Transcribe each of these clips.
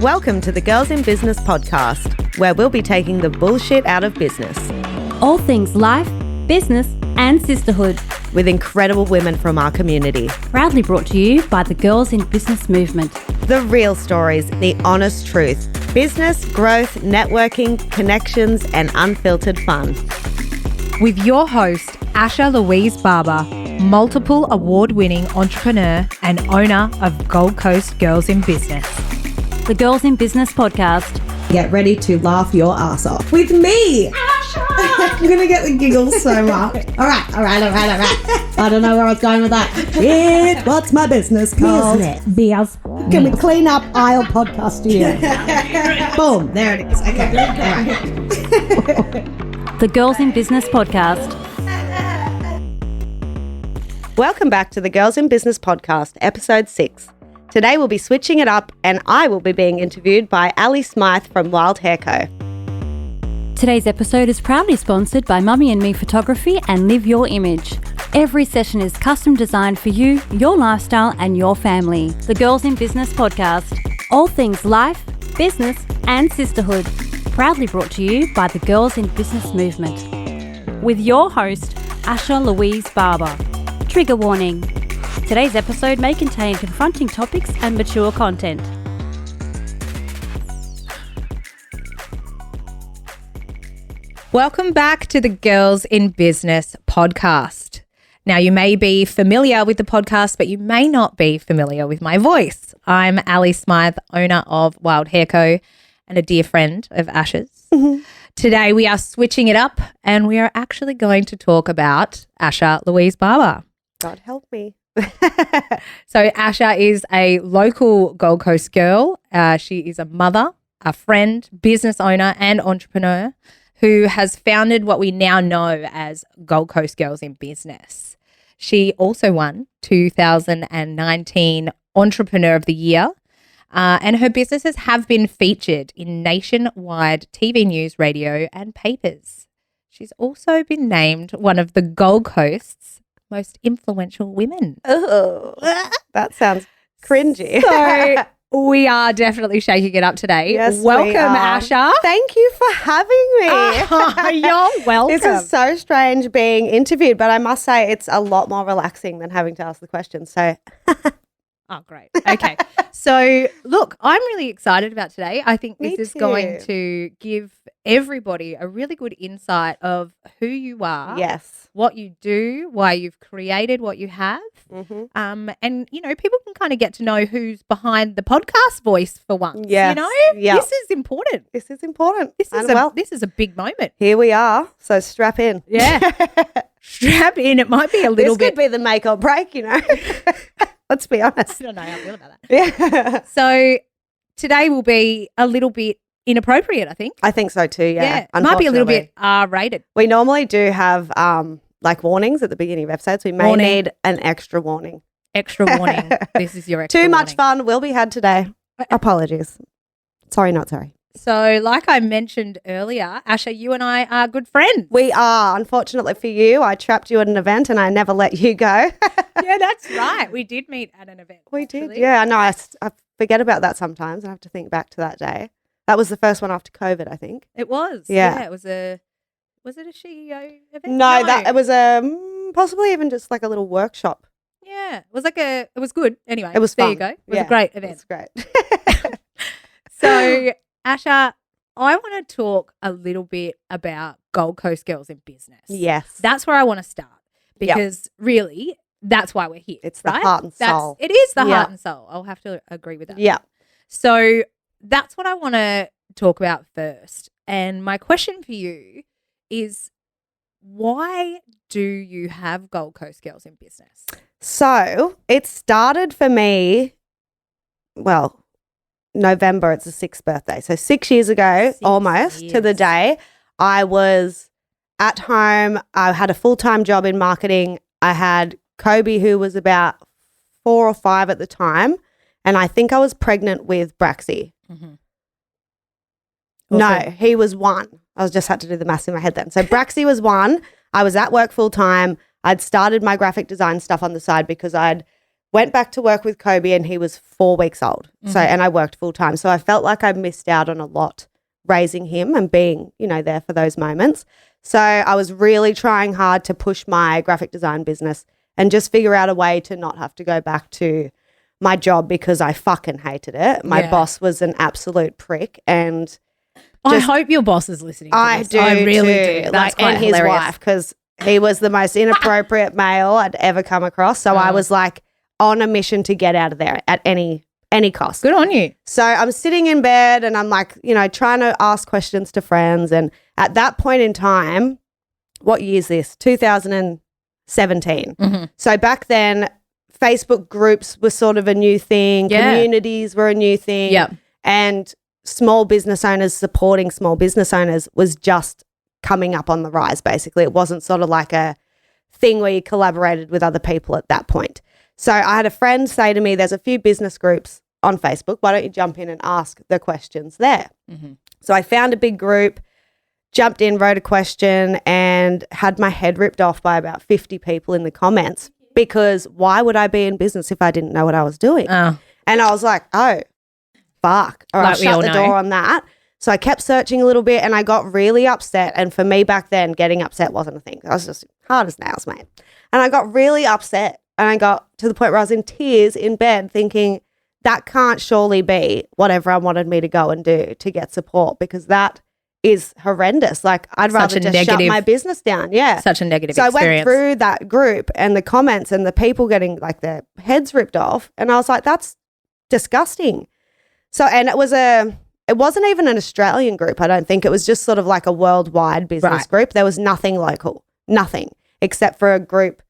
Welcome to the Girls in Business podcast, where we'll be taking the bullshit out of business. All things life, business, and sisterhood. With incredible women from our community. Proudly brought to you by the Girls in Business movement. The real stories, the honest truth. Business, growth, networking, connections, and unfiltered fun. With your host, Asha Louise Barber, multiple award-winning entrepreneur and owner of Gold Coast Girls in Business. The Girls in Business podcast. Get ready to laugh your ass off. With me! Asha! I'm going to get the giggles so much. All right. I don't know where I was going with that. What's my business called? Beers. Can we clean up aisle podcast studio? Boom, there it is. Okay, all right. The Girls in Business podcast. Welcome back to the Girls in Business podcast, episode 6. Today we'll be switching it up and I will be being interviewed by Ali Smythe from Wilde Hair Co. Today's episode is proudly sponsored by Mummy and Me Photography and Live Your Image. Every session is custom designed for you, your lifestyle, and your family. The Girls in Business podcast. All things life, business, and sisterhood. Proudly brought to you by the Girls in Business movement. With your host, Asha Louise Barber. Trigger warning. Today's episode may contain confronting topics and mature content. Welcome back to the Girls in Business podcast. Now, you may be familiar with the podcast, but you may not be familiar with my voice. I'm Ali Smythe, owner of Wilde Hair Co. and a dear friend of Asha's. Mm-hmm. Today, we are switching it up and we are actually going to talk about Asha Louise Barber. God help me. So Asha is a local Gold Coast girl. She is a mother, a friend, business owner and entrepreneur who has founded what we now know as Gold Coast Girls in Business. She also won 2019 Entrepreneur of the Year, and her businesses have been featured in nationwide TV news, radio and papers. She's also been named one of the Gold Coast's most influential women. Oh, that sounds cringy. So we are definitely shaking it up today. Yes, welcome, we are. Asha. Thank you for having me. You're welcome. This is so strange being interviewed, but I must say it's a lot more relaxing than having to ask the questions. So, Oh, great. Okay. So, look, I'm really excited about today. I think this is going to give everybody a really good insight of who you are. Yes. What you do, why you've created what you have. Mm-hmm. And, you know, people can kind of get to know who's behind the podcast voice for once. Yes. You know? Yep. This is important. This is important. This is a big moment. Here we are. So strap in. Yeah. Strap in. It might be a little bit. This could be the make or break, you know. Let's be honest. I don't know how I feel about that. Yeah. So today will be a little bit inappropriate, I think. I think so too, yeah. It might be a little bit R-rated. We normally do have like warnings at the beginning of episodes. We may need an extra warning. Extra warning. This is your extra Too warning. much fun will be had today. Apologies. Sorry, not sorry. So like I mentioned earlier, Asha, you and I are good friends. We are. Unfortunately for you, I trapped you at an event and I never let you go. Yeah, that's right. We did meet at an event. We did. Yeah, I know. I forget about that sometimes. I have to think back to that day. That was the first one after COVID, I think. It was. Yeah. It was it a CEO event? No, that it was possibly even just like a little workshop. Yeah. It was it was good. Anyway, it was fun. There you go. It was a great event. It was great. So, Asha, I want to talk a little bit about Gold Coast Girls in Business. Yes. That's where I want to start because really that's why we're here. It's right? the heart and soul. It is the heart and soul. I'll have to agree with that. Yeah. So that's what I want to talk about first. And my question for you is, why do you have Gold Coast Girls in Business? So it started for me, well, November, it's the 6th birthday. So 6 years ago, almost to the day, I was at home. I had a full-time job in marketing. I had Kobe, who was about 4 or 5 at the time. And I think I was pregnant with Braxy. Mm-hmm. No, he was 1. I just had to do the maths in my head then. So Braxy was 1. I was at work full-time. I'd started my graphic design stuff on the side because I'd went back to work with Kobe and he was 4 weeks old. So, and I worked full time. So I felt like I missed out on a lot raising him and being, there for those moments. So I was really trying hard to push my graphic design business and just figure out a way to not have to go back to my job because I fucking hated it. My boss was an absolute prick, and I hope your boss is listening to this. I really do. That's quite hilarious. His wife, because he was the most inappropriate male I'd ever come across. So I was like on a mission to get out of there at any cost. Good on you. So I'm sitting in bed and I'm like, trying to ask questions to friends. And at that point in time, what year is this? 2017. So back then, Facebook groups were sort of a new thing. Communities were a new thing. And small business owners supporting small business owners was just coming up on the rise, basically. It wasn't sort of like a thing where you collaborated with other people at that point. So I had a friend say to me, there's a few business groups on Facebook. Why don't you jump in and ask the questions there? So I found a big group, jumped in, wrote a question, and had my head ripped off by about 50 people in the comments, because why would I be in business if I didn't know what I was doing? And I was like, oh, fuck. Or I'll shut the door on that. So I kept searching a little bit and I got really upset. And for me back then, getting upset wasn't a thing. I was just hard as nails, mate. And I got really upset. And I got to the point where I was in tears in bed thinking, that can't surely be what everyone wanted me to go and do to get support, because that is horrendous. Like, I'd rather just shut my business down. Yeah. Such a negative experience. So I went through that group and the comments and the people getting like their heads ripped off. And I was like, that's disgusting. So, and it wasn't even an Australian group, I don't think. It was just sort of like a worldwide business group. There was nothing local, nothing, except for a group,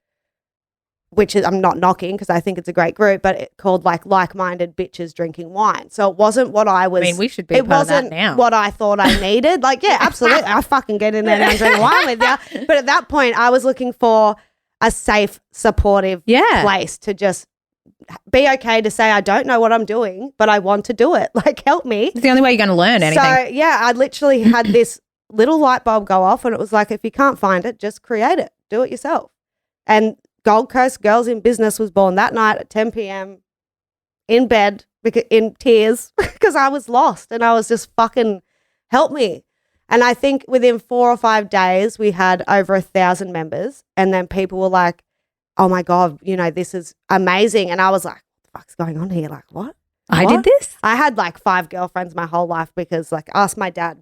which is, I'm not knocking because I think it's a great group, but it called like-minded bitches drinking wine. So it wasn't what I was. I mean, we should be a part of that now. It wasn't what I thought I needed. Like, yeah, absolutely. I fucking get in there and drink wine with you. But at that point, I was looking for a safe, supportive place to just be okay to say, I don't know what I'm doing, but I want to do it. Like, help me. It's the only way you're going to learn anything. So, yeah, I literally had this little light bulb go off, and it was like, if you can't find it, just create it. Do it yourself. And Gold Coast Girls in Business was born that night at 10 p.m. in bed in tears because I was lost and I was just fucking help me. And I think within 4 or 5 days we had over 1,000 members, and then people were like, oh my God, this is amazing. And I was like, what the fuck's going on here? Like, what? I did this? I had like 5 girlfriends my whole life because, like, ask my dad,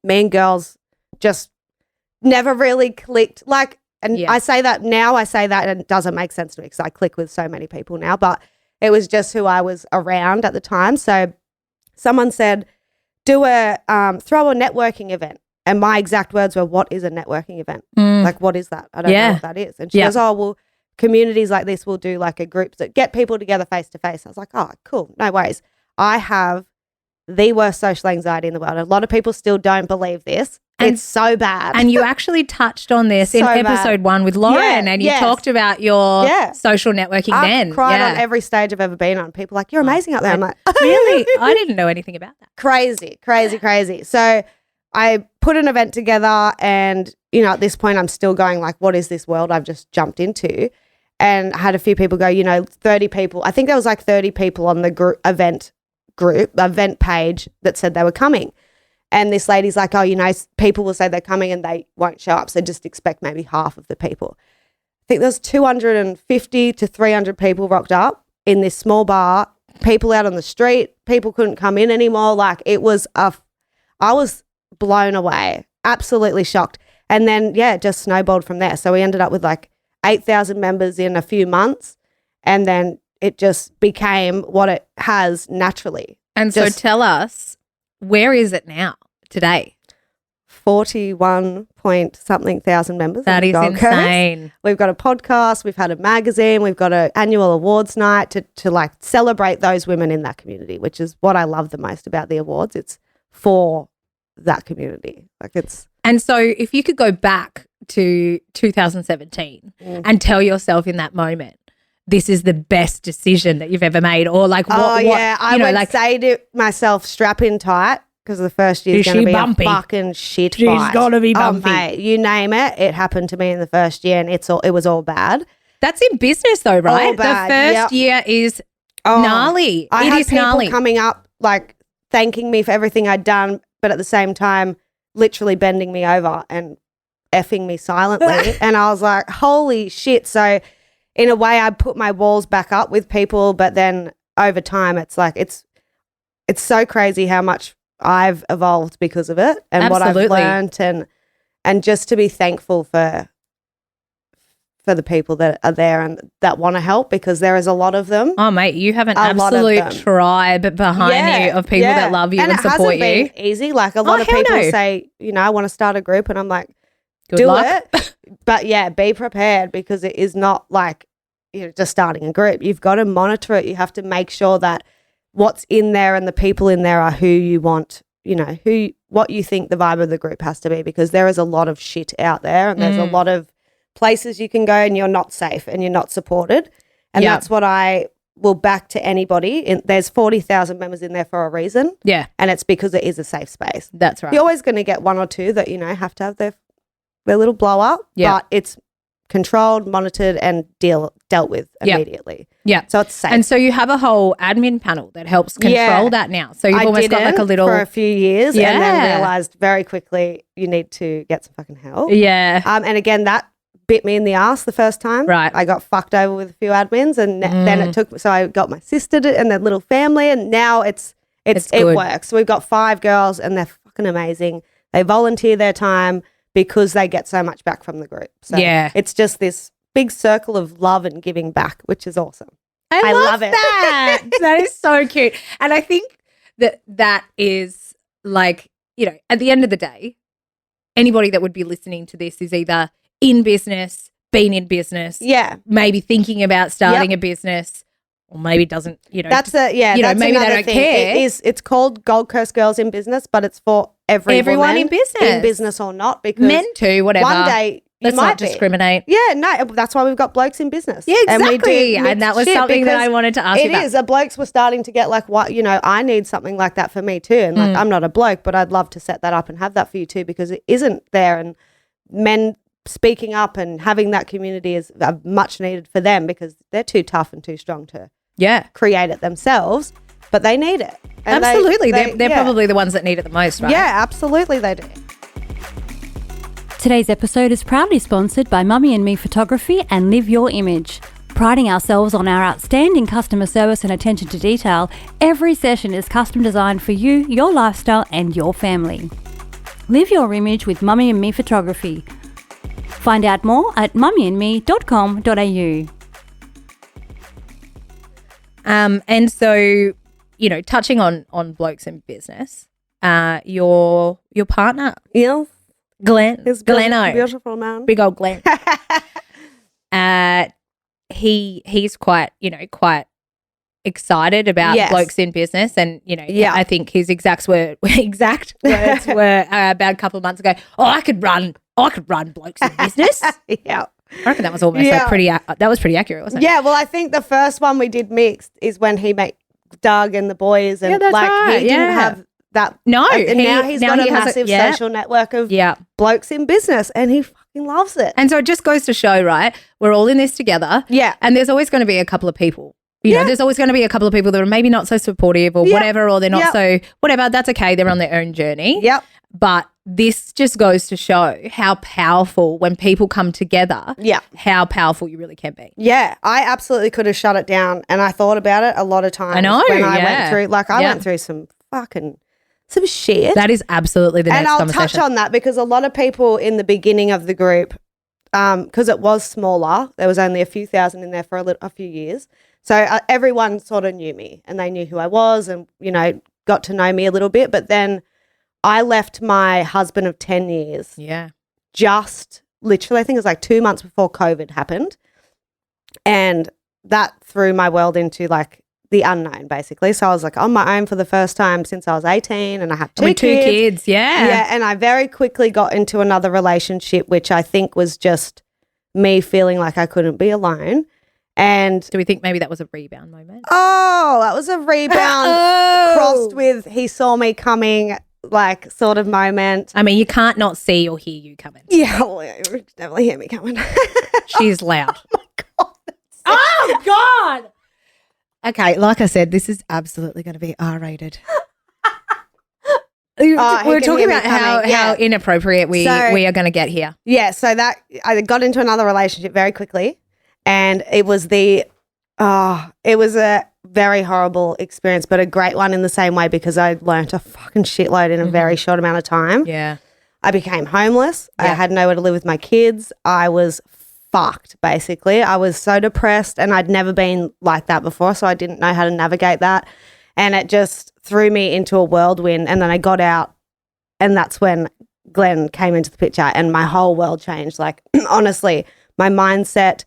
me and girls just never really clicked. Like, and I say that now, and it doesn't make sense to me because I click with so many people now, but it was just who I was around at the time. So someone said, throw a networking event. And my exact words were, what is a networking event? Like, what is that? I don't know what that is. And she goes, oh, well, communities like this will do like a group that get people together face to face. I was like, oh, cool. No worries. I have the worst social anxiety in the world. A lot of people still don't believe this. It's so bad. And you actually touched on this in episode 1 with Lauren, and you talked about your social networking then. I cried on every stage I've ever been on. People are like, you're amazing out there. I'm like, really? I didn't know anything about that. Crazy. So I put an event together, and, at this point I'm still going like, what is this world I've just jumped into? And I had a few people go, 30 people. I think there was like 30 people on the event page that said they were coming. And this lady's like, oh, people will say they're coming and they won't show up. So just expect maybe half of the people. I think there was 250 to 300 people rocked up in this small bar, people out on the street, people couldn't come in anymore. Like, I was blown away, absolutely shocked. And then, it just snowballed from there. So we ended up with like 8,000 members in a few months. And then it just became what it has naturally. And so tell us, where is it now today? 41 point something thousand members. That is insane. We've got a podcast, we've had a magazine, we've got an annual awards night to like celebrate those women in that community, which is what I love the most about the awards. It's for that community. And so if you could go back to 2017 and tell yourself in that moment, this is the best decision that you've ever made, or like what? I would say to myself, strap in tight, because the first year is going to be bumpy? A fucking shit fight. She's got to be bumpy. Mate, you name it. It happened to me in the first year, and it was all bad. That's in business though, right? All bad, The first year is gnarly. I It had is people gnarly. coming up like thanking me for everything I'd done, but at the same time literally bending me over and effing me silently. And I was like, holy shit. So in a way I put my walls back up with people, but then over time it's like it's so crazy how much I've evolved because of it and what I've learned and just to be thankful for the people that are there and that want to help, because there is a lot of them. Oh, mate, you have an absolute tribe behind you of people that love you and support you. And it hasn't been easy. Like a lot of people say, you know, I want to start a group, and I'm like, Good do luck. it. But yeah, be prepared, because it is not like you're just starting a group. You've got to monitor it. You have to make sure that what's in there and the people in there are who you want, you know, what you think the vibe of the group has to be, because there is a lot of shit out there and there's a lot of places you can go and you're not safe and you're not supported. And that's what I will back to anybody. There's 40,000 members in there for a reason. Yeah. And it's because it is a safe space. That's right. You're always going to get one or two that, you know, have to have their little blow up, but it's controlled, monitored and dealt with immediately. Yeah. So it's safe. And so you have a whole admin panel that helps control that now. So you've almost got like a little for a few years and then realized very quickly you need to get some fucking help. Yeah. And again, that bit me in the ass the first time. Right. I got fucked over with a few admins, and then it took, so I got my sister and their little family, and now it works. So we've got 5 girls and they're fucking amazing. They volunteer their time because they get so much back from the group. So it's just this big circle of love and giving back, which is awesome. I love it. That. That is so cute. And I think that is like, you know, at the end of the day, anybody that would be listening to this is either in business, been in business, maybe thinking about starting a business, or maybe doesn't, you know. That's maybe they don't care. It's called Gold Coast Girls in Business, but it's for everyone in business or not, because men too, whatever. One day you Let's might not discriminate. Yeah, no, that's why we've got blokes in business. Yeah, exactly. And that was something that I wanted to ask you about. It is. The blokes were starting to get like, what, you know, I need something like that for me too. And like, I'm not a bloke, but I'd love to set that up and have that for you too, because it isn't there. And men speaking up and having that community is much needed for them, because they're too tough and too strong to create it themselves, but they need it. And absolutely. They're probably the ones that need it the most, right? Yeah, absolutely they do. Today's episode is proudly sponsored by Mummy and Me Photography and Live Your Image. Priding ourselves on our outstanding customer service and attention to detail, every session is custom designed for you, your lifestyle and your family. Live your image with Mummy and Me Photography. Find out more at mummyandme.com.au. And so, you know, touching on blokes in business, your partner, Glenn, Gleno, beautiful man, big old Glenn. He's quite excited about blokes in business, and you know, I think his exact words were about a couple of months ago. I could run blokes in business. Yeah. I reckon that was almost like that was pretty accurate, wasn't it? Yeah, well, I think the first one we did mixed is when he met Doug and the boys, and that's right. He didn't have that. No, and now he's got a massive social network of blokes in business, and he fucking loves it. And so it just goes to show, right? We're all in this together. Yeah. And there's always going to be a couple of people. You know, there's always going to be a couple of people that are maybe not so supportive or whatever, or they're not so whatever. That's okay. They're on their own journey. Yep. But this just goes to show how powerful when people come together. Yeah. How powerful you really can be. Yeah. I absolutely could have shut it down, and I thought about it a lot of times. I know. When I went through, I went through some shit. That is absolutely the next conversation. And I'll touch on that, because a lot of people in the beginning of the group, because it was smaller, there was only a few thousand in there for a few years. So everyone sort of knew me, and they knew who I was, and, you know, got to know me a little bit. But then I left my husband of 10 years. Yeah. Just literally, I think it was like 2 months before COVID happened. And that threw my world into like the unknown, basically. So I was like on my own for the first time since I was 18, and I had two kids. Yeah. Yeah. And I very quickly got into another relationship, which I think was just me feeling like I couldn't be alone. And do we think maybe that was a rebound moment? Oh, that was a rebound crossed with he saw me coming, like, sort of moment. I mean, you can't not see or hear you coming. Yeah, well, you definitely hear me coming. She's loud. Oh my Oh, God. Okay, like I said, this is absolutely going to be R-rated. We were talking about how inappropriate we are going to get here. Yeah, so that I got into another relationship very quickly, and it was it was a very horrible experience, but a great one in the same way because I learnt a fucking shitload in a very short amount of time. Yeah. I became homeless. Yeah. I had nowhere to live with my kids. I was fucked, basically. I was so depressed, and I'd never been like that before, so I didn't know how to navigate that. And it just threw me into a whirlwind. And then I got out, and that's when Glenn came into the picture, and my whole world changed. Like, honestly, my mindset,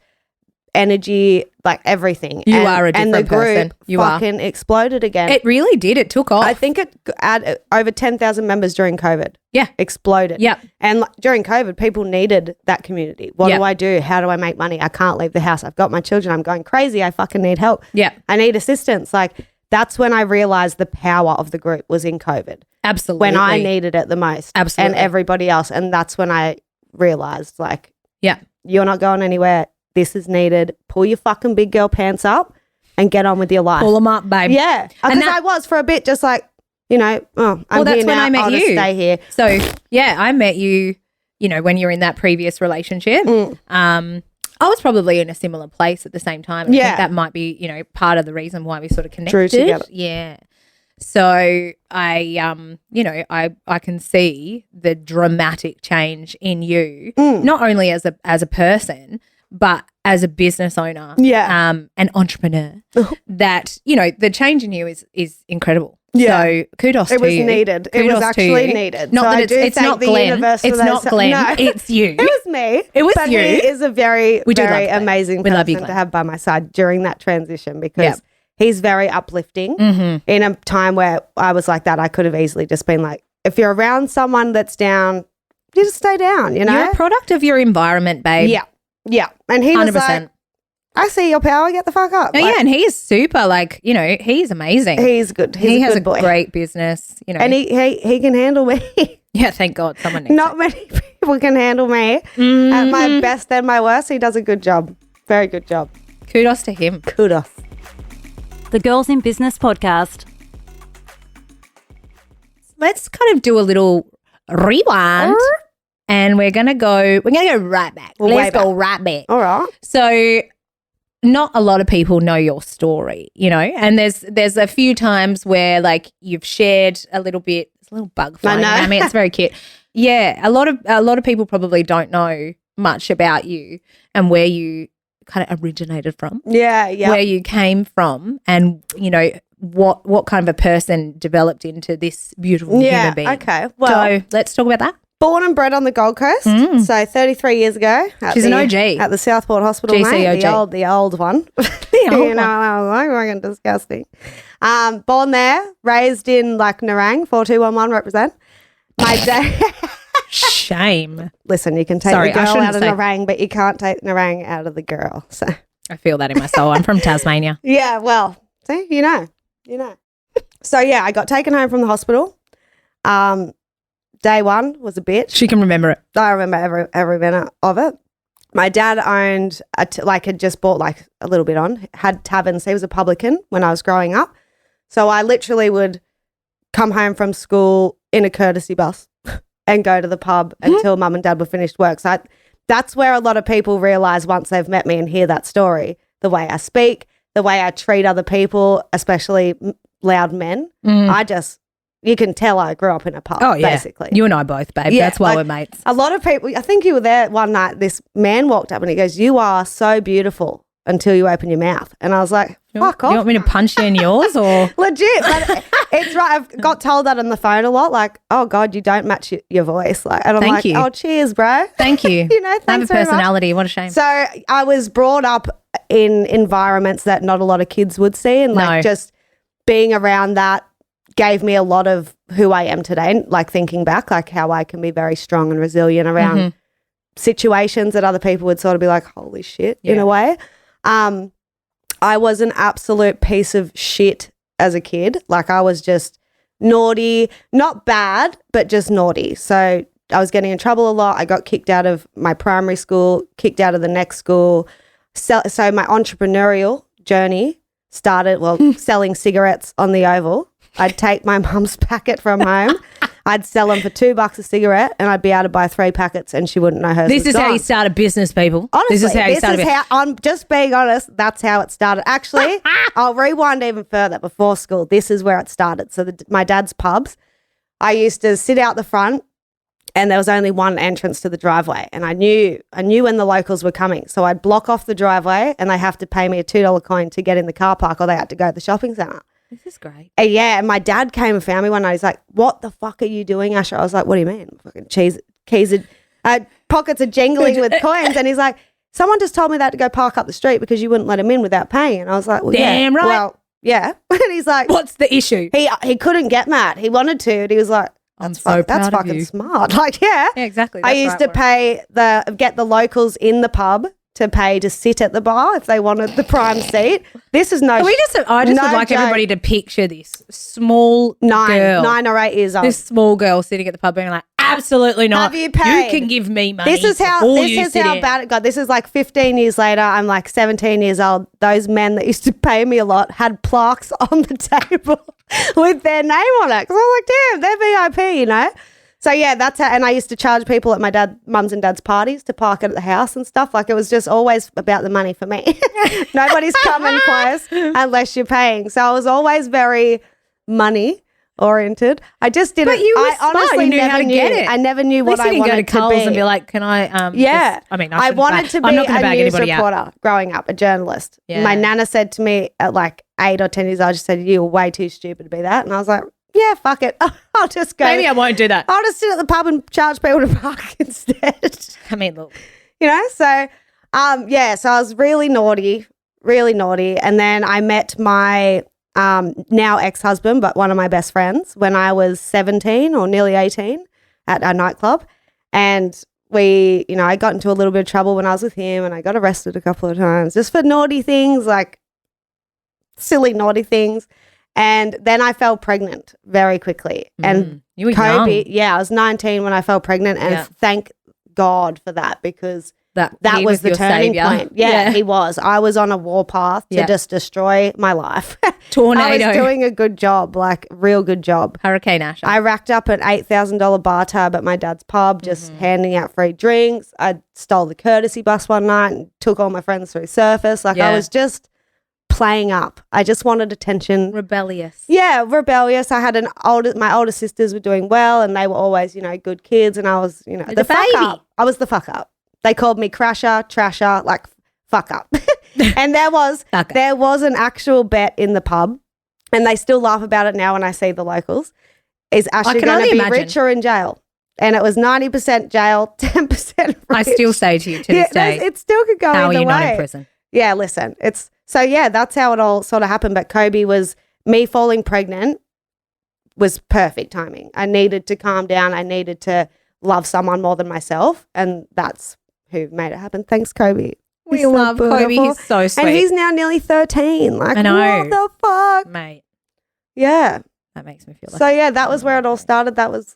energy, like everything. You are a different person. And the group fucking exploded again. It really did. It took off. I think it had over 10,000 members during COVID. Yeah. Exploded. Yeah. And during COVID, people needed that community. What do I do? How do I make money? I can't leave the house. I've got my children. I'm going crazy. I fucking need help. Yeah. I need assistance. Like, that's when I realized the power of the group was in COVID. Absolutely. When I needed it the most. Absolutely. And everybody else. And that's when I realized, like, yeah, you're not going anywhere. This is needed. Pull your fucking big girl pants up and get on with your life. Pull them up, babe. Yeah. Because I was for a bit just like, I'm that's here when now. I met I'll you. just stay here. So, yeah, I met you, when you're in that previous relationship. I was probably in a similar place at the same time. I think that might be, part of the reason why we sort of connected. Drew together. Yeah. So I can see the dramatic change in you, not only as a person, but as a business owner, an entrepreneur. That the change in you is incredible. Yeah. So kudos to you. It was needed. It was actually needed. Not that it's not Glenn. It's not Glenn. No. It's you. It was me. It was but you. He is a very amazing we person to have by my side during that transition because he's very uplifting. In a time where I was like that, I could have easily just been like, if you're around someone that's down, you just stay down, You're a product of your environment, babe. Yeah. Yeah. And he 100%. Was like, I see your power, get the fuck up. Oh, and he is super, he's amazing. He's good. He has a good boy. Great business, And he can handle me. Yeah, thank God. Someone needs Not many people can handle me. At my best and my worst, he does a good job. Very good job. Kudos to him. Kudos. The Girls in Business podcast. Let's kind of do a little rewind. And we're gonna go right back. Let's go right back. All right. So not a lot of people know your story, and there's a few times where you've shared a little bit. It's a little bug flying. I mean, it's very cute. Yeah, a lot of people probably don't know much about you and where you kind of originated from. Yeah. Where you came from, and what kind of a person developed into this beautiful human being. Okay. Well, so let's talk about that. Born and bred on the Gold Coast, so 33 years ago. She's an OG. At the Southport Hospital, mate, the old one. Fucking disgusting. Born there, raised in Narang, 4211 represent. My dad... Shame. Listen, you can take the girl out of Nerang, but you can't take Nerang out of the girl. So I feel that in my soul. I'm from Tasmania. Yeah, well, see, you know. So, yeah, I got taken home from the hospital. Day one was a bitch. She can remember it. I remember every minute of it. My dad owned, had just bought a little bit on, had taverns. He was a publican when I was growing up. So I literally would come home from school in a courtesy bus and go to the pub until mum and dad were finished work. So that's where a lot of people realise once they've met me and hear that story, the way I speak, the way I treat other people, especially loud men. You can tell I grew up in a pub, basically. You and I both, babe. Yeah, that's why we're mates. A lot of people, I think you were there one night, this man walked up and he goes, "You are so beautiful until you open your mouth." And I was like, fuck off. You want me to punch you in yours or? Legit. But it's right. I've got told that on the phone a lot, oh, God, you don't match your voice. And I'm Thank you. Oh, cheers, bro. Thank you. Thanks I have a personality. What a shame. So I was brought up in environments that not a lot of kids would see. And just being around that gave me a lot of who I am today, thinking back, how I can be very strong and resilient around situations that other people would sort of be like, holy shit, in a way. I was an absolute piece of shit as a kid. I was just naughty, not bad, but just naughty. So I was getting in trouble a lot. I got kicked out of my primary school, kicked out of the next school. So my entrepreneurial journey started, selling cigarettes on the Oval. I'd take my mum's packet from home. I'd sell them for $2 a cigarette, and I'd be able to buy 3 packets, and she wouldn't know hers. This is gone. how you start a business, people. Honestly, this is how you start I'm just being honest. That's how it started. Actually, I'll rewind even further. Before school, this is where it started. So my dad's pubs, I used to sit out the front, and there was only one entrance to the driveway, and I knew when the locals were coming. So I'd block off the driveway, and they have to pay me a $2 coin to get in the car park, or they had to go to the shopping centre. This is great. And my dad came and found me one night. He's like, "What the fuck are you doing, Asha?" I was like, "What do you mean? Fucking pockets are jingling with coins." And he's like, "Someone just told me that to go park up the street because you wouldn't let him in without paying." And I was like, "Well, damn yeah, right. Well, yeah." And he's like, "What's the issue?" He couldn't get mad. He wanted to. And he was like, "That's fucking smart." Like, yeah, exactly. I used to get the locals in the pub to pay to sit at the bar if they wanted the prime seat. This is I just would like everybody to picture this small girl, 9 or 8 years old. This small girl sitting at the pub being like, absolutely not. Have you paid? You can give me money. This is how bad it got. This is like 15 years later. I'm like 17 years old. Those men that used to pay me a lot had plaques on the table with their name on it. Because I was like, damn, they're VIP, you know? So, yeah, that's how, and I used to charge people at my mum's and dad's parties to park it at the house and stuff. Like, it was just always about the money for me. Nobody's coming close unless you're paying. So I was always very money oriented. I just didn't. But you were I honestly you knew how to get it. I never knew what I wanted to be. Go to Coles and be like, can I? Yeah. I wanted to be a news reporter growing up, a journalist. Yeah. My nana said to me at like 8 or 10 years old, she said, "You're way too stupid to be that." And I was like, yeah, fuck it. I'll just go. Maybe I won't do that. I'll just sit at the pub and charge people to park instead. I mean, look. You know, so, so I was really naughty. And then I met my now ex-husband, but one of my best friends, when I was 17 or nearly 18 at a nightclub. And I got into a little bit of trouble when I was with him, and I got arrested a couple of times just for naughty things, like silly naughty things. And then I fell pregnant very quickly. And you were Kobe, young. I was 19 when I fell pregnant, and thank God for that, because that was the turning point. Yeah, he was. I was on a warpath to just destroy my life. Tornado. I was doing a good job, like real good job. Hurricane Asha. I racked up an $8,000 bar tab at my dad's pub, just handing out free drinks. I stole the courtesy bus one night and took all my friends through Surface. Like I was just playing up. I just wanted attention. Rebellious. Yeah, rebellious. I had my older sisters were doing well, and they were always, good kids, and I was, the fuck up. I was the fuck up. They called me crasher, trasher, like fuck up. And there was an actual bet in the pub, and they still laugh about it now when I see the locals. Is Asha going to be rich or in jail? And it was 90% jail, 10% rich. I still say to you to this day, it still could go either way. How are you not in prison? Yeah, listen, that's how it all sort of happened. But Kobe me falling pregnant was perfect timing. I needed to calm down. I needed to love someone more than myself. And that's who made it happen. Thanks, Kobe. We love Kobe. He's so sweet. And he's now nearly 13. Like, I know. What the fuck? Mate. Yeah. That makes me feel like. So, yeah, that was where it all started. That was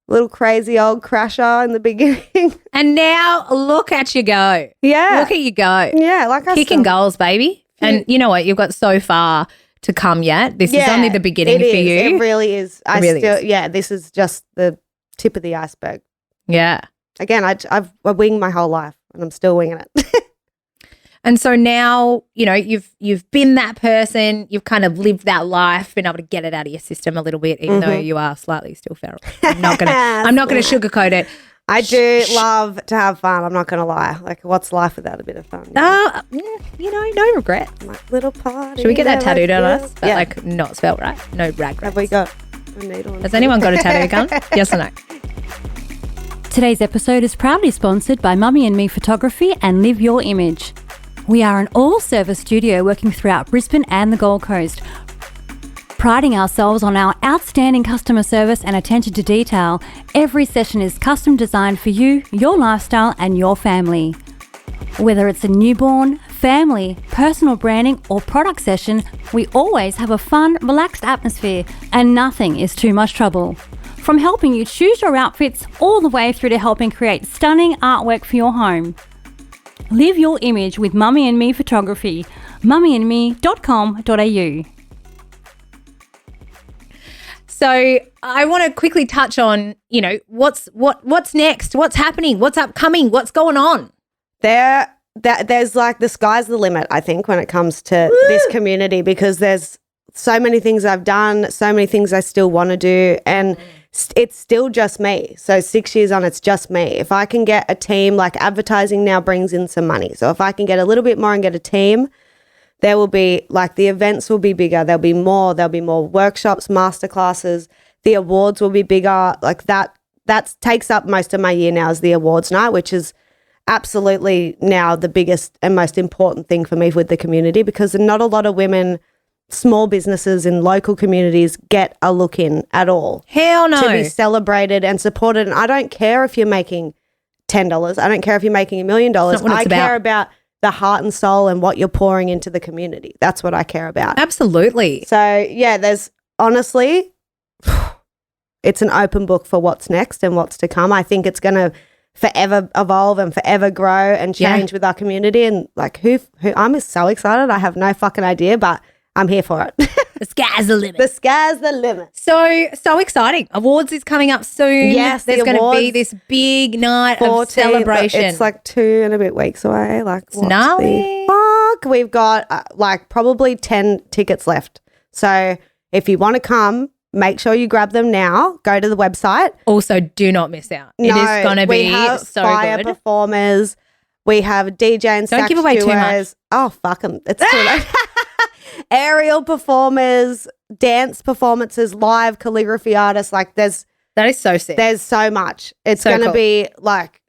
little crazy old crasher in the beginning. And now look at you go. Yeah. Look at you go. Yeah, like I kicking goals, baby. And you know what? You've got so far to come yet. This is only the beginning for you. It really is. This is just the tip of the iceberg. Yeah. Again, I've winged my whole life, and I'm still winging it. And so now, you've been that person, you've kind of lived that life, been able to get it out of your system a little bit, even though you are slightly still feral. I'm not gonna sugarcoat it. I do love to have fun. I'm not gonna lie. Like, what's life without a bit of fun? No regret. Like little party. Should we get that tattooed on us? But like not spelled right. No rag. Have we got a needle? Has anyone got a tattoo gun? Yes or no? Today's episode is proudly sponsored by Mummy and Me Photography and Live Your Image. We are an all-service studio working throughout Brisbane and the Gold Coast, priding ourselves on our outstanding customer service and attention to detail. Every session is custom designed for you, your lifestyle and your family. Whether it's a newborn, family, personal branding or product session, we always have a fun, relaxed atmosphere and nothing is too much trouble. From helping you choose your outfits all the way through to helping create stunning artwork for your home. Live your image with Mummy and Me Photography. mummyandme.com.au. So I want to quickly touch on, what's next, what's happening, what's upcoming, what's going on. There's like the sky's the limit, I think, when it comes to this community, because there's so many things I've done, so many things I still want to do, and it's still just me. So 6 years on, it's just me. If I can get a team, like advertising now brings in some money. So if I can get a little bit more and get a team, there will be like the events will be bigger. There'll be more workshops, masterclasses. The awards will be bigger. Like that takes up most of my year now, is the awards night, which is absolutely now the biggest and most important thing for me with the community, because not a lot of women, small businesses in local communities get a look in at all. Hell no. To be celebrated and supported. And I don't care if you're making $10. I don't care if you're making $1 million. I care about the heart and soul and what you're pouring into the community. That's what I care about. Absolutely. So yeah, there's honestly, it's an open book for what's next and what's to come. I think it's going to forever evolve and forever grow and change with our community. And like who I'm so excited. I have no fucking idea, but I'm here for it. The sky's the limit. The sky's the limit. So exciting. Awards is coming up soon. Yes, there's going to be this big night of celebration. It's like 2 and a bit weeks away. Like what's gnarly. the fuck? We've got like probably 10 tickets left. So if you want to come, make sure you grab them now. Go to the website. Also, do not miss out. It is going to be so fire good. Performers. We have DJ and sax Don't give away too much. Oh, fuck them. It's too late. Aerial performers, dance performances, live calligraphy artists. Like that is so sick. There's so much. It's so going to cool. be like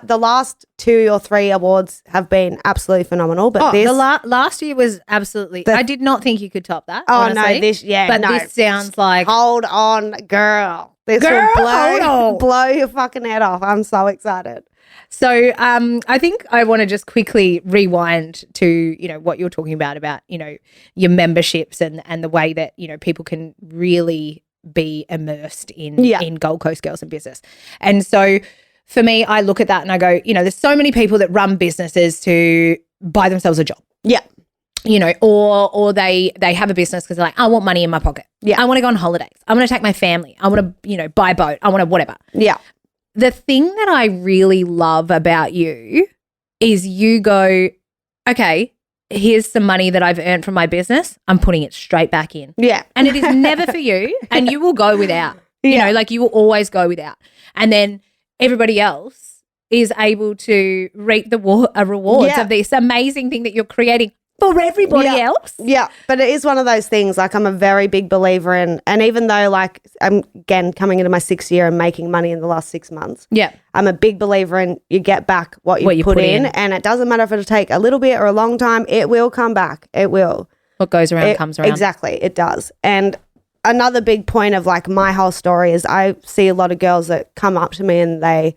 the last 2 or 3 awards have been absolutely phenomenal. But the last year was absolutely. I did not think you could top that. Oh honestly. No, this sounds like. Hold on, girl. This will blow your fucking head off. I'm so excited. So I think I want to just quickly rewind to, what you're talking about, your memberships and the way that, people can really be immersed in Gold Coast Girls in Business. And so for me, I look at that and I go, there's so many people that run businesses to buy themselves a job. Yeah. Or they have a business because they're like, I want money in my pocket. Yeah. I want to go on holidays. I want to take my family. I want to, buy a boat. I want to whatever. Yeah. The thing that I really love about you is you go, okay, here's some money that I've earned from my business. I'm putting it straight back in. Yeah. And it is never for you, and you will go without. You will always go without. And then everybody else is able to reap the rewards of this amazing thing that you're creating for everybody else. Yeah, but it is one of those things, like I'm a very big believer in, and even though like I'm again coming into my 6th year and making money in the last 6 months, I'm a big believer in you get back what you put in, and it doesn't matter if it'll take a little bit or a long time, it will come back. It will. What goes around comes around. Exactly, it does. And another big point of like my whole story is I see a lot of girls that come up to me and they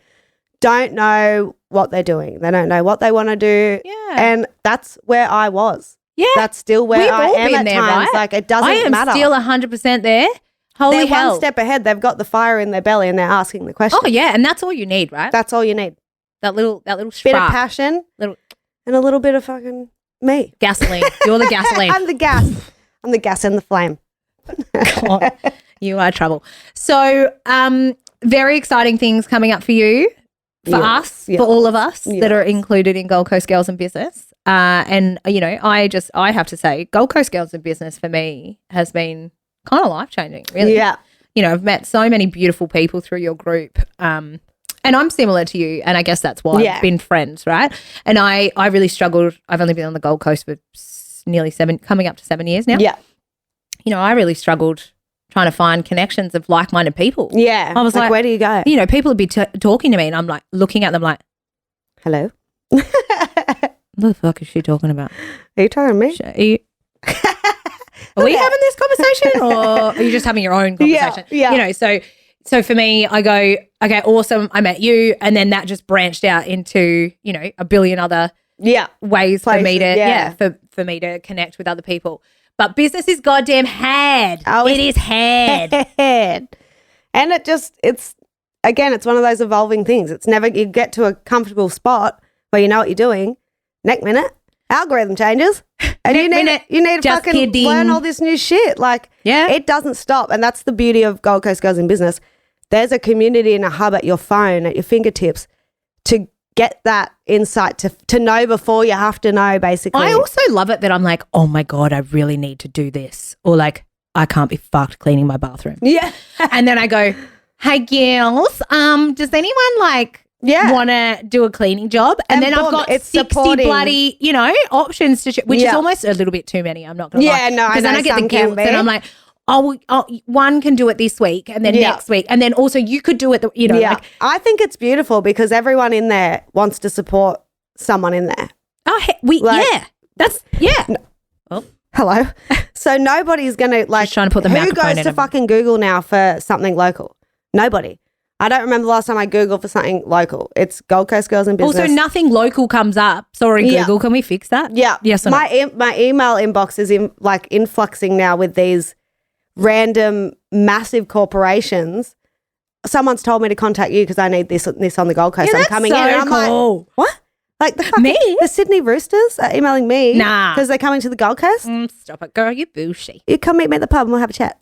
don't know what they're doing. They don't know what they want to do. Yeah. And that's where I was. Yeah. That's still where I am at times. Right? Like it doesn't matter. I am still 100% there. Holy they're hell. One step ahead. They've got the fire in their belly and they're asking the question. Oh yeah, and that's all you need, right? That's all you need. That little spark. Bit of passion and a little bit of fucking me. Gasoline. You're the gasoline. I'm the gas. I'm the gas and the flame. God, you are trouble. So very exciting things coming up for you. For us, for all of us that are included in Gold Coast Girls in Business. And, I have to say, Gold Coast Girls in Business for me has been kind of life-changing, really. Yeah. I've met so many beautiful people through your group. And I'm similar to you, and I guess that's why I've been friends, right? And I really struggled. I've only been on the Gold Coast for nearly coming up to 7 years now. Yeah. I really struggled trying to find connections of like-minded people. Yeah. I was like, where do you go? People would be talking to me and I'm like looking at them like, hello? What the fuck is she talking about? Are you talking to me? Are we having this conversation or are you just having your own conversation? Yeah. So for me, I go, okay, awesome. I met you. And then that just branched out into, a billion other ways for me to, for me to connect with other people. But business is goddamn hard. Oh, it is hard. And it's one of those evolving things. It's never, you get to a comfortable spot where you know what you're doing Next minute, algorithm changes. And you need to just fucking kidding. learn all this new shit. Like, Yeah. it doesn't stop. And that's the beauty of Gold Coast Girls in Business. There's a community and a hub at your phone, at your fingertips, to get that insight, to know before you have to know, basically. I also love it that I'm like, oh my God, I really need to do this. Or like, I can't be fucked cleaning my bathroom. Yeah. And then I go, hey girls, does anyone want to do a cleaning job? And then boom, I've got it's 60 supporting. bloody, options to which is Yeah. almost a little bit too many. I'm not going to lie. Yeah, no, I Because then know I get the some can guilt be. and I'm like, oh, one can do it this week and then Yeah. next week. And then also you could do it, Yeah. like, I think it's beautiful because everyone in there wants to support someone in there. Hello. So nobody's going to Just trying to put the who microphone goes in to them. fucking Google now for something local? Nobody. I don't remember the last time I Googled for something local. It's Gold Coast Girls in Business. Also, nothing local comes up. Sorry, Yeah. Google, can we fix that? Yeah. Yes or no? My email inbox is influxing now with these random massive corporations. Someone's told me to contact you because I need this on the Gold Coast. Yeah, I'm that's coming so in. And I'm like, cool. what? Like the fucking, Me? the Sydney Roosters are emailing me Nah. because they're coming to the Gold Coast. Stop it, girl. You bushy. You come meet me at the pub and we'll have a chat.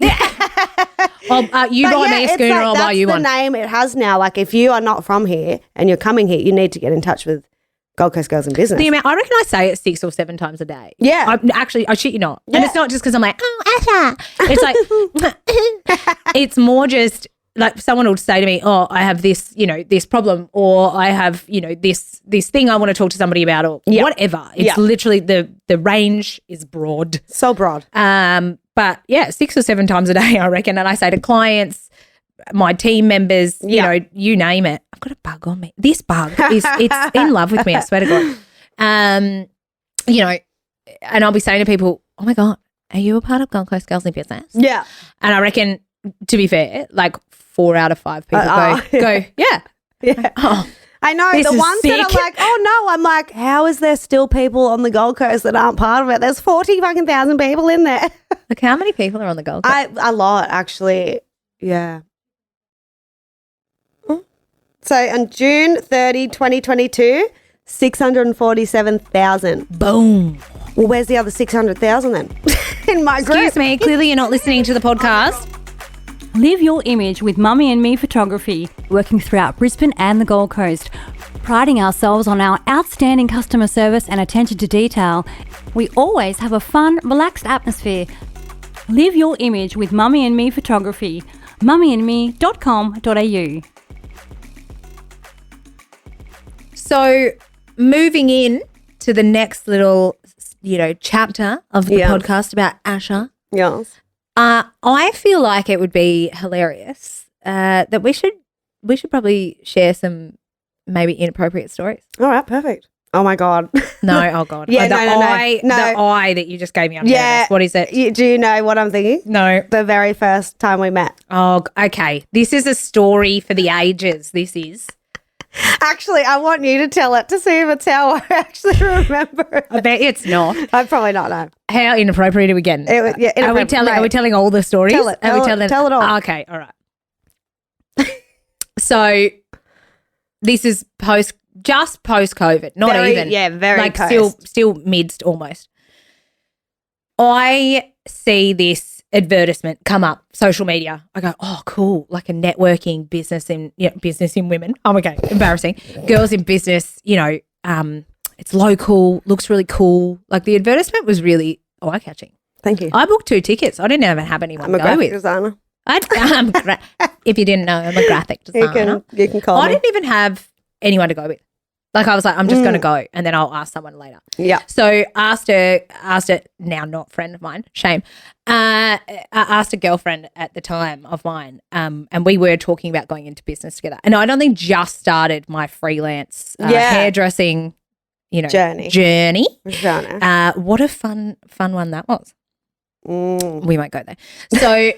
Well, you But buy yeah, me a it's schooner, I'll buy you that's one. the name it has now. Like if you are not from here and you're coming here, you need to get in touch with Gold Coast Girls in Business. The amount, I reckon I say it 6 or 7 times a day. Yeah. I shit you not. Yeah. And it's not just because I'm like, oh, Asha. It's like, it's more just like someone will say to me, oh, I have this, this problem, or I have, this thing I want to talk to somebody about, or Yeah. whatever. It's Yeah. literally the range is broad. So broad. But yeah, 6 or 7 times a day, I reckon. And I say to clients, my team members, you name it. I've got a bug on me. This bug it's in love with me, I swear to God. And I'll be saying to people, oh my God, are you a part of Gold Coast Girls in Business? Yeah. And I reckon, to be fair, like 4 out of 5 people go, yeah. Yeah. Oh, I know. This The is ones that sick. are like, oh no, I'm like, how is there still people on the Gold Coast that aren't part of it? There's 40,000 people in there. look, how many people are on the Gold Coast? A lot, actually. Yeah. So on June 30, 2022, 647,000. Boom. Well, where's the other 600,000 then? In my group. Excuse me, clearly you're not listening to the podcast. Live your image with Mummy and Me Photography, working throughout Brisbane and the Gold Coast. Priding ourselves on our outstanding customer service and attention to detail, we always have a fun, relaxed atmosphere. Live your image with Mummy and Me Photography. mummyandme.com.au. So moving in to the next little, chapter of the podcast about Asha, Yes. I feel like it would be hilarious that we should probably share some maybe inappropriate stories. All right, perfect. Oh my God. No, oh God. Yeah, the no. The eye that you just gave me. I'm Yeah. nervous. What is it? Do you know what I'm thinking? No. The very first time we met. Oh, okay. This is a story for the ages. This is. Actually, I want you to tell it to see if it's how I actually remember it. I bet it's not. I probably not know. How inappropriate are we getting? It was- yeah, Are we telling all the stories? Tell it. Are we Tell it all. Okay, all right. So this is just post COVID, not Very- even. yeah, very like post. still midst almost. I see this advertisement come up, social media. I go, oh, cool, like a networking business in women. Oh, okay, embarrassing. Girls in business, it's local, looks really cool. Like the advertisement was really eye-catching. Thank you. I booked 2 tickets. I didn't even have anyone I'm a go graphic with. designer. If you didn't know, I'm a graphic designer. You can call I me. didn't even have anyone to go with. Like I was like, I'm just going to go and then I'll ask someone later. Yeah. So asked her, now not friend of mine, shame. I asked a girlfriend at the time of mine, and we were talking about going into business together. And I'd only just started my freelance hairdressing, journey. What a fun one that was. We won't go there. So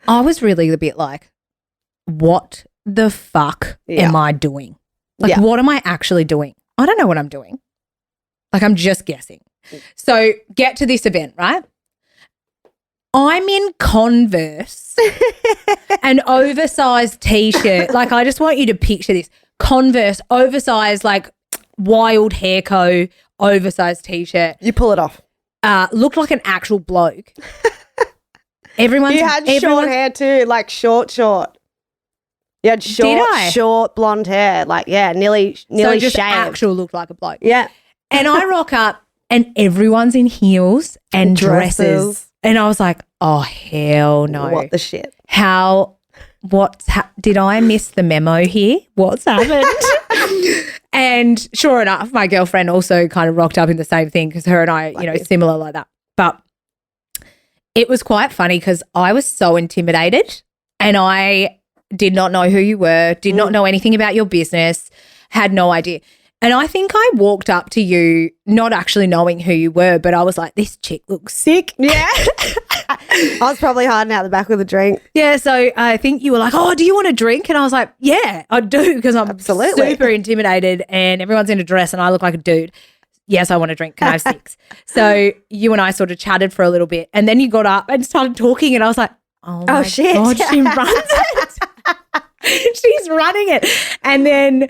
I was really a bit like, what the fuck am I doing? Like, what am I actually doing? I don't know what I'm doing. Like, I'm just guessing. So get to this event, right? I'm in Converse, an oversized T-shirt. Like, I just want you to picture this. Converse, oversized, like wild hair co, oversized T-shirt. You pull it off. Looked like an actual bloke. You had short hair too, like short. You had short blonde hair, like nearly so just shaved. Actual looked like a bloke. Yeah. And I rock up and everyone's in heels and dresses. And I was like, oh, hell no. What the shit? Did I miss the memo here? What's happened? And sure enough, my girlfriend also kind of rocked up in the same thing because her and I, similar like that. But it was quite funny because I was so intimidated and I did not know who you were, did not know anything about your business, had no idea. And I think I walked up to you not actually knowing who you were, but I was like, this chick looks sick. Yeah. I was probably hiding out the back with a drink. Yeah, so I think you were like, oh, do you want a drink? And I was like, yeah, I do because I'm super intimidated and everyone's in a dress and I look like a dude. Yes, I want a drink. Can I have 6? So you and I sort of chatted for a little bit and then you got up and started talking and I was like, oh my shit. God, she runs it. She's running it. And then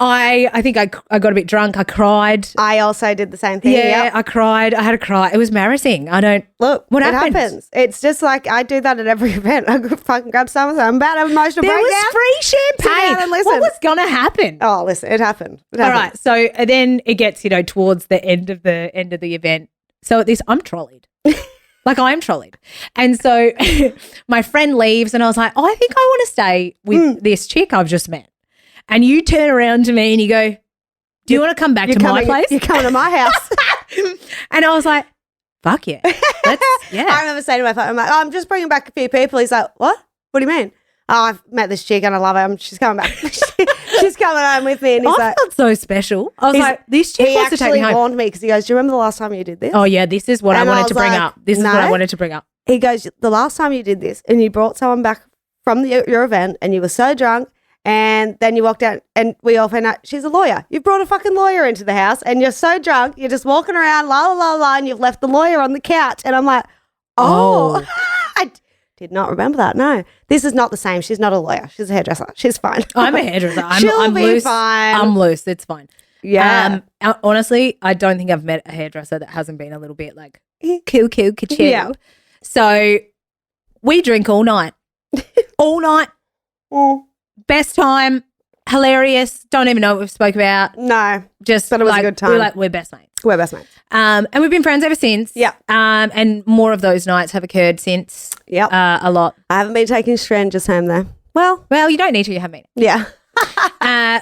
I think I got a bit drunk. I cried. I also did the same thing. Yeah, yep. I cried. I had a cry. It was embarrassing. What happened? Happens. It's just like I do that at every event. I fucking grab someone. I'm about to have an emotional breakdown. There was free champagne. And listen. What was going to happen? Oh, listen, it happened. All right. So then it gets, towards the end of the event. So at this, I'm trolleyed. Like I'm trolleyed. And so my friend leaves and I was like, oh, I think I want to stay with this chick I've just met. And you turn around to me and you go, do you want to come back to my place? You're coming to my house. And I was like, fuck yeah. I remember saying to my father, I'm just bringing back a few people. He's like, what? What do you mean? Oh, I've met this chick and I love her. She's coming back. She's coming home with me. And he's I felt so special. I was like, this chick wants to take me home. He actually warned me because he goes, do you remember the last time you did this? Oh, yeah, this is what I wanted to bring up. This is what I wanted to bring up. He goes, the last time you did this and you brought someone back from your event and you were so drunk and then you walked out and we all found out she's a lawyer. You've brought a fucking lawyer into the house and you're so drunk, you're just walking around, la, la, la, la, and you've left the lawyer on the couch. And I'm like, oh. I did not remember that. No, this is not the same. She's not a lawyer. She's a hairdresser. She's fine. I'm a hairdresser. I'm be loose. Fine. I'm loose. It's fine. Yeah. Honestly, I don't think I've met a hairdresser that hasn't been a little bit like cool, ka-chill. Yeah. So we drink all night. All night. Best time. Hilarious. Don't even know what we've spoke about. No. Just but it was a good time. We're best mates. We're best mates. And we've been friends ever since. Yeah. And more of those nights have occurred since. Yeah. A lot. I haven't been taking strangers home though. Well, you don't need to. You have been. Yeah.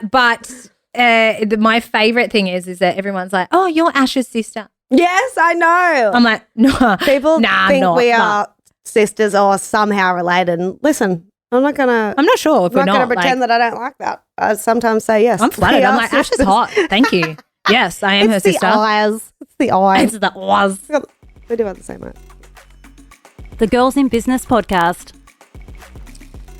But my favourite thing is that everyone's like, oh, you're Asha's sister. Yes, I know. I'm like, no. People think we are sisters or somehow related. And listen, I'm not sure if we're not. I'm not going to pretend that I don't like that. I sometimes say yes. I'm flattered. I'm like, Asha's hot. Thank you. Yes, I am her sister. It's the eyes. It's the eyes. We do have the same eyes. The Girls in Business podcast.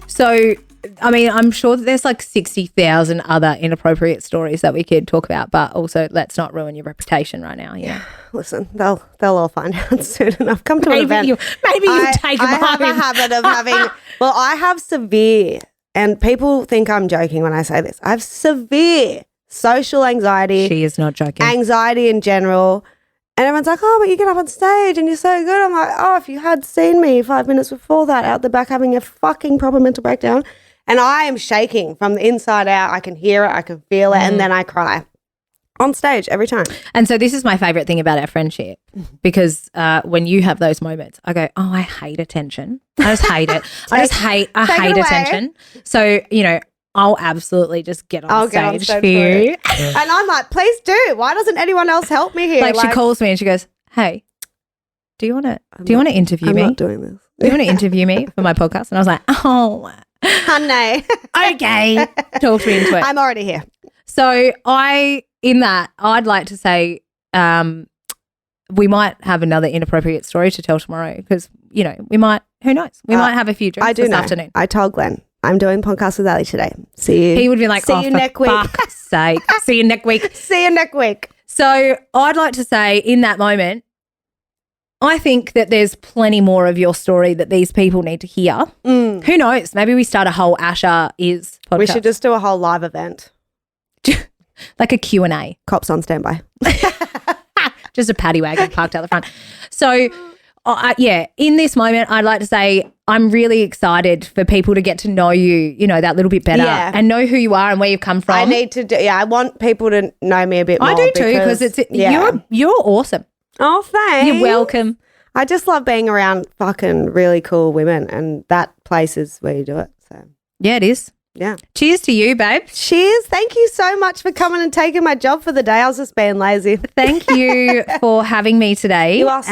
So, I mean, I'm sure that there's like 60,000 other inappropriate stories that we could talk about, but also let's not ruin your reputation right now. Yeah. Listen, they'll all find out soon enough. Come to an event. Maybe you take them home. I have a habit of having, well, I have severe, and people think I'm joking when I say this, I have severe social anxiety. She is not joking. Anxiety in general. And everyone's like, oh, but you get up on stage and you're so good. I'm like, oh, if you had seen me 5 minutes before that out the back having a fucking proper mental breakdown. And I am shaking from the inside out. I can hear it. I can feel it. And then I cry on stage every time. And so this is my favourite thing about our friendship because when you have those moments, I go, oh, I hate attention. I just hate it. I hate attention. So, I'll absolutely just get on stage for you. And I'm like, please do. Why doesn't anyone else help me here? Like she calls me and she goes, hey, do you want to interview me? I'm not doing this. Do you want to interview me for my podcast? And I was like, oh, honey. Okay. Talk me into it. I'm already here. So I'd like to say we might have another inappropriate story to tell tomorrow because, we might, who knows? We might have a few drinks this afternoon. I told Glenn, I'm doing podcast with Ali today. See you. He would be like, see you next week. Fuck's sake. See you next week. See you next week. So I'd like to say in that moment, I think that there's plenty more of your story that these people need to hear. Who knows? Maybe we start a whole Asha is podcast. We should just do a whole live event. Like a Q&A. Cops on standby. Just a paddy wagon parked out the front. So, in this moment, I'd like to say I'm really excited for people to get to know you, that little bit better and know who you are and where you've come from. I want people to know me a bit more. I do too because you're awesome. Oh, thanks. You're welcome. I just love being around fucking really cool women, and that place is where you do it. So yeah, it is. Yeah. Cheers to you, babe. Cheers. Thank you so much for coming and taking my job for the day. I was just being lazy. Thank you for having me today. You are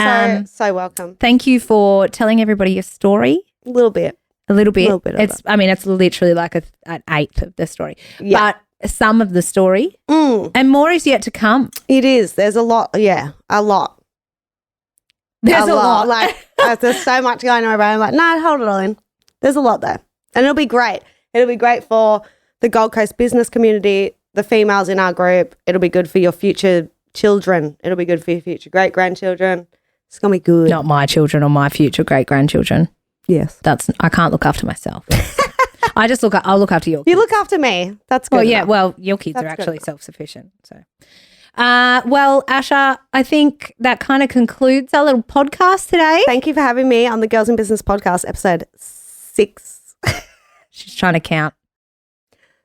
so welcome. Thank you for telling everybody your story. A little bit. A little bit. It's literally like an eighth of the story. Yeah. But some of the story and more is yet to come. It is. There's a lot. Yeah, a lot. There's a lot. Like there's so much going on around. I'm like, no, hold it all in. There's a lot there. And it'll be great. It'll be great for the Gold Coast business community, the females in our group. It'll be good for your future children. It'll be good for your future great-grandchildren. It's going to be good. Not my children or my future great-grandchildren. Yes. I can't look after myself. I'll look after your kids. You look after me. That's good. Well, yeah. Well, your kids are actually self-sufficient. So, Asha, I think that kind of concludes our little podcast today. Thank you for having me on the Girls in Business podcast, episode 6. She's trying to count.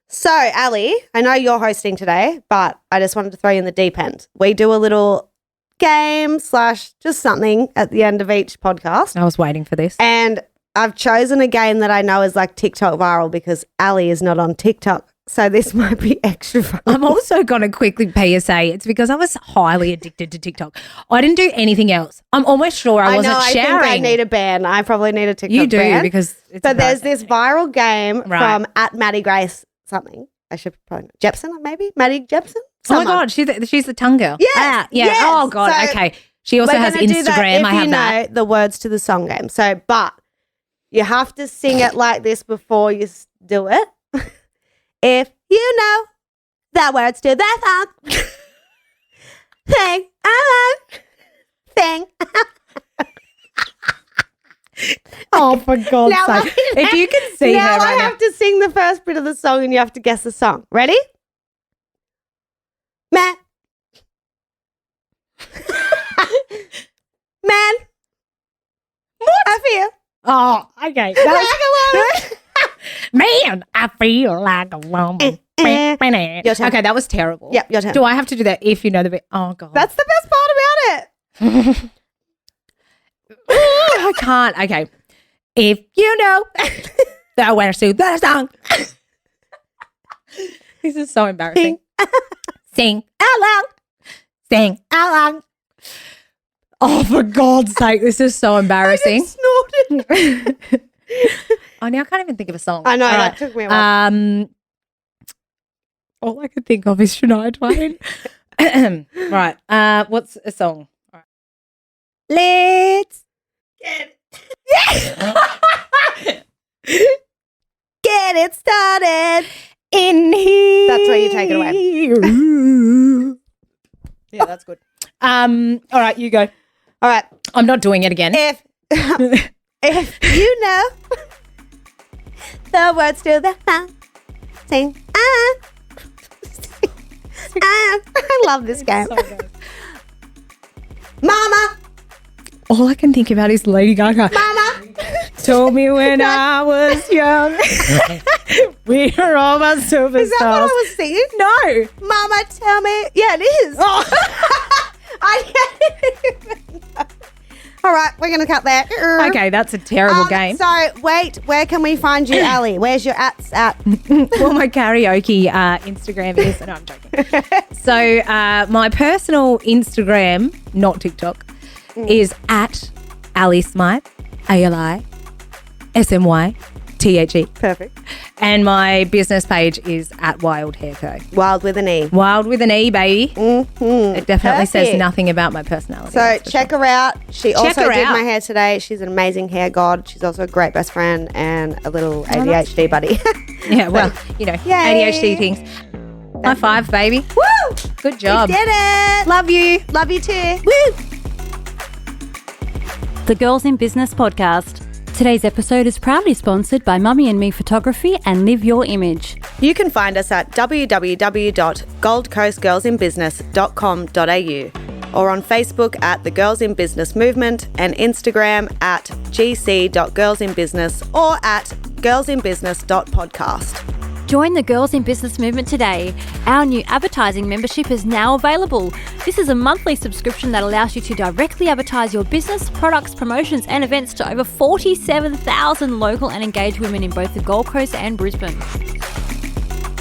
So, Ali, I know you're hosting today, but I just wanted to throw you in the deep end. We do a little game / just something at the end of each podcast. I was waiting for this. And I've chosen a game that I know is like TikTok viral because Ali is not on TikTok. So this might be extra fun. I'm also going to quickly PSA. It's because I was highly addicted to TikTok. I didn't do anything else. I'm almost sure I wasn't sharing. I think I need a ban. I probably need a TikTok ban. You do because it's But there's this viral game from @MaddieGrace something. I should probably know. Jepson, maybe? Maddie Jepson? Someone. Oh, my God. She's the tongue girl. Yes. Yeah. Yes. Oh, God. So okay. She also has Instagram. I have that. Know the words to the song game. So, but you have to sing it like this before you do it. If you know the words to the song, sing along, sing. Oh, for God's sake. If you can see her right now. I have to sing the first bit of the song and you have to guess the song. Ready? Man. Man. What? I feel. Oh, okay. Like a woman. Man, I feel like a woman. Your turn. Okay, that was terrible. Yep, your turn. Do I have to do that if you know the bit? Oh, God. That's the best part about it. I can't. Okay. If you know the words to the song. This is so embarrassing. Sing along. Sing along. Oh, for God's sake, this is so embarrassing. I just snorted. Oh, now I can't even think of a song. I know, that took me a while. All I could think of is Shania Twain. Right. What's a song? All right. Let's get it started in here. That's where you take it away. Yeah, that's good. All right, you go. All right. I'm not doing it again. If you know the words to the song, sing. I love this game. So good. Mama. All I can think about is Lady Gaga. Mama. Told me when I was young. We were all my superstars. Is that what I was singing? No. Mama, tell me. Yeah, it is. Oh. I can't even know. All right, we're going to cut that. Okay, that's a terrible game. So, wait, where can we find you, Ali? Where's your ats at? Well, my karaoke Instagram is, no, I'm joking. So, my personal Instagram, not TikTok, is at Ali Smythe, ALISMYTHE. Perfect. And my business page is at Wilde Hair Co. Wild with an E. Wild with an E, baby. Mm-hmm. It definitely says Perfect. nothing about my personality. So check her out. She also did out. my hair today. She's an amazing hair god. She's also a great best friend and a little ADHD buddy. Yeah, well, you know, Yay. ADHD things. High five, baby. Woo! Good job. We did it. Love you. Love you too. Woo! The Girls in Business podcast. Today's episode is proudly sponsored by Mummy and Me Photography and Live Your Image. You can find us at www.goldcoastgirlsinbusiness.com.au or on Facebook at the Girls in Business Movement and Instagram at gc.girlsinbusiness or at girlsinbusiness.podcast. Join the Girls in Business movement today. Our new advertising membership is now available. This is a monthly subscription that allows you to directly advertise your business, products, promotions and events to over 47,000 local and engaged women in both the Gold Coast and Brisbane.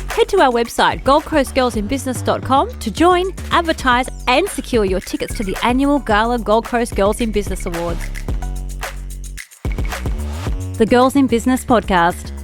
Head to our website, goldcoastgirlsinbusiness.com to join, advertise and secure your tickets to the annual Gala Gold Coast Girls in Business Awards. The Girls in Business Podcast.